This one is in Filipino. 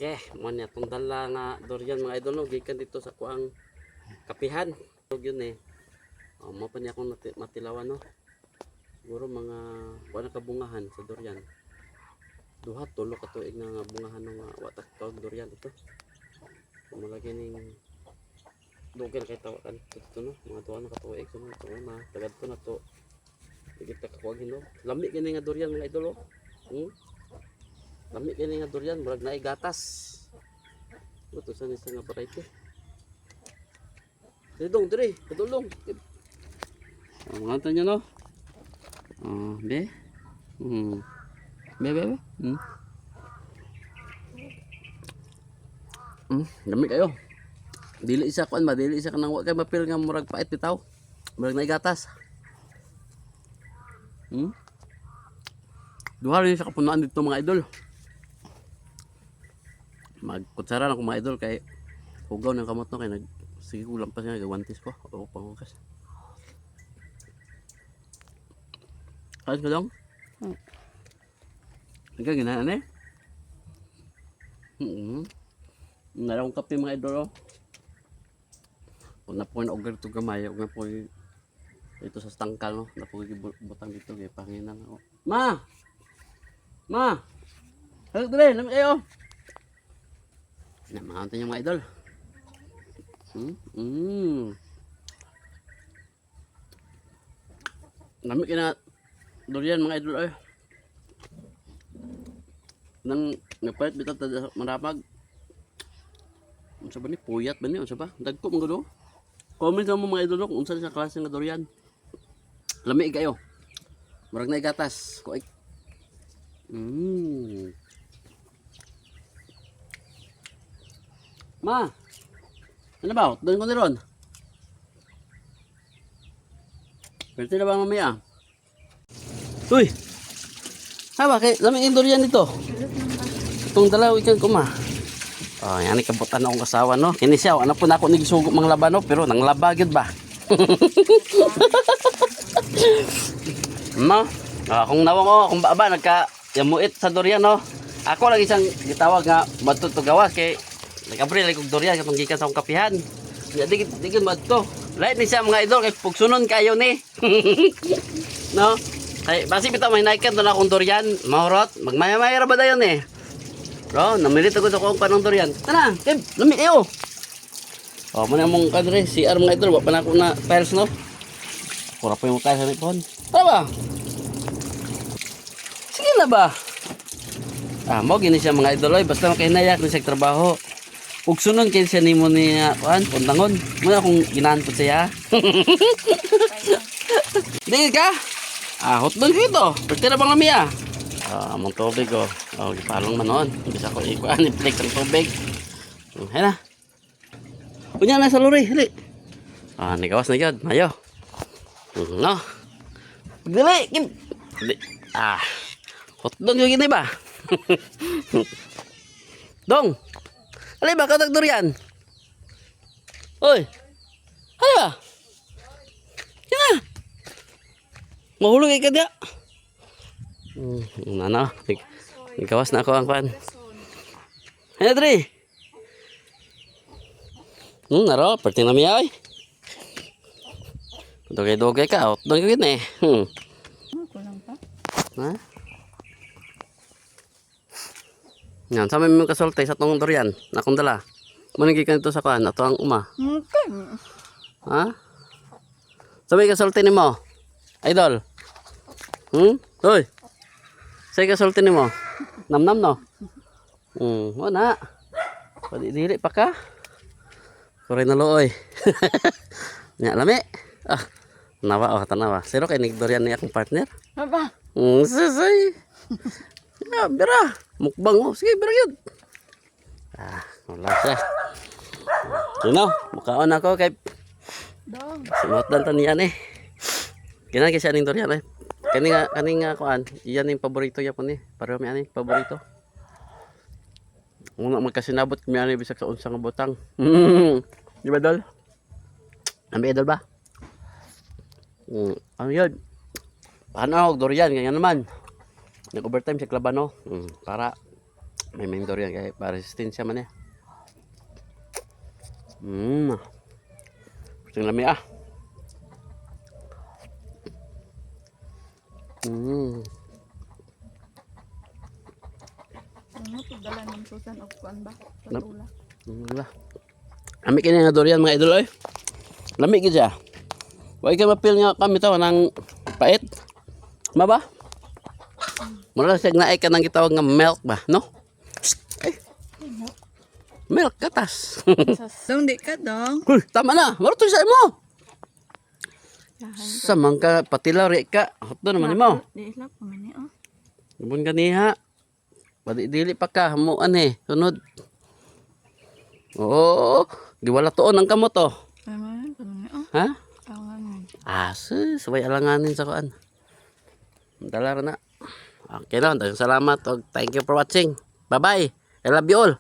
Okay, mo niya itong dala nga durian mga idol no, gikan dito sa kuang kapihan. Yun eh. Mo pa niya akong matilawan no. Siguro mga wala kabungahan sa durian. Duha tulo ka tuig nga bungahan ng watak taon durian ito. Malagi ning dugel kay tawakan ito no, mga tuwa na katuig so ito na tagad ko na to. Kita kakuwagin no. Lami kini nga durian mga idol oh. Lami kini nga durian, murag naay gatas. Ito sa nisa nga variety. Dong, dire, kadulong. Mga ito nyo no. Be. Be. Lami kayo. Dili isa kuan ba, dili isa kanang wa kay mapil nga murag pait bitaw. Murag naay gatas. Duha rin sa kapunuan dito mga idol. Magkutsara na ko mga idol kay hugaw ng kamot no kay sige kulang pa siya gawantis ko o panghugas. Ayos ka dong? Hanggang ginaan eh. Nalang kape mga idol oh. Kung na po yung ogre ito gamay, huwag na po ito sa tangkal no. Na po butang dito kay panginan oh. Ma! Halok dali, lamig kayo. Namahantan yung mga idol. Lamig na durian mga idol ay. Nang napalit bitaw ta marapag. Unsa ba ni puyat ba ni unsa ba? Dagko man gud. Comment mo mga idol kung unsa sa klase nga durian. Lamig kayo. Murag na gatas. Kuy. Ma. Ano ba? Doon ko niron. Pwede na ba mamaya? Uy! Haba, kay lamig yung durian dito. Itong dalaw ikan ko ma. Yan ay kabutan akong kasawa no. Kini siya, ano po na ako nagisugok mga laban no. Pero nang labagid ba? No? Kung nawang ko, kung ba nagka-yamuit sa durian no. Ako lang isang gitawag nga matutugawas kay nag-abril ay kong durian katong gikan sa akong kapihan. Di madto. Right ni siya mga idol kay pugsunon kayo ni. No? Kay basi bitaw may naikan na akong durian, mahurot, magmaya-maya ra ba dayon eh. Bro, namilit ako sa akong panang durian. Tana, Kim, lami kayo. Muna mong kadre, CR mga idol, wa pa na ako na files no. Pura pa yung tayo sa nipon. Tara ba? Sige na ba? Mo gini siya mga idol ay basta makinayak ni sa trabaho. Ug sunon kay siya nimo ni kuan puntangon. Muna akong ginaantot siya. Dili ka? Hotdog ito. Pwede na bang lamiya? Among tubig oh. Gipalong man noon. Bisa ko ikuan i-flex ang tubig. Hay na. Kunya na sa lori, dili. Nigawas na gyud, mayo. No. Dili, kim. Dili. Hotdog yung gini ba? Dong. Alay ba katag durian? Oy. Hala. Yan. Mahulog kay kadya. Nana, ikawas na ako ang pan. Hey, Adri. Naro, perting na miya ay. Dogay-dogay ka, outdoor ka gini. Kulang pa. Ha? Yan, sa may kasultay sa tong durian, na akong dala. Manigi ka nito sa kuan, ato ang uma. Ha? Sa may kasultay ni mo? Idol? Hoy. Say kasulti nimo. Namnam no. Wala. Dili pa ka. Kuray na looy. Nya lami. Nawa tanawa. Siro kay nigdorian ni akong partner. Apa? Sisay. Bira. Mukbang mo. Sige, bira yun. Wala siya. Sino? Mukaon ako kay Dong. simot dan tanian eh. Kina siya ning dorian eh. Kaning kuan, iyan yung paborito ya po ni. Pareho mi ani paborito. Una magkasinabot mi ani bisag sa unsang butang. Di ba dol? Ambi dol ba? Ano yun? Paano ako dorian ganyan naman. Nag overtime sa klabano. Para May main durian kaya resistensya man eh. Pusing lami ah. Ano pagdala ng susan o kuan ba? Nap- Patula. Wala. Lami kini nga durian mga idol ay. Lami gid siya. Wa ka mapil nga kami taw nang pait. Maba? Mura siya naay ka nang gitawag nga milk ba, no? Ay. Milk katas. Dong, di ka dong. Uy, tama na. Maro to sa imo. Yahan ko. Samang ka patilaw ri ka. Hotdo naman imo. Di isla pa man eh, oh. Ibon ka niha. Dili pa ka hamuan eh. Sunod. Oo. Giwala tuon ang kamot oh. Ay man, kanang oh. Ha? Tawangan. Sus, sabay alanganin sa kuan. Dala ra na. Okay na, salamat. Thank you for watching. Bye-bye. I love you all.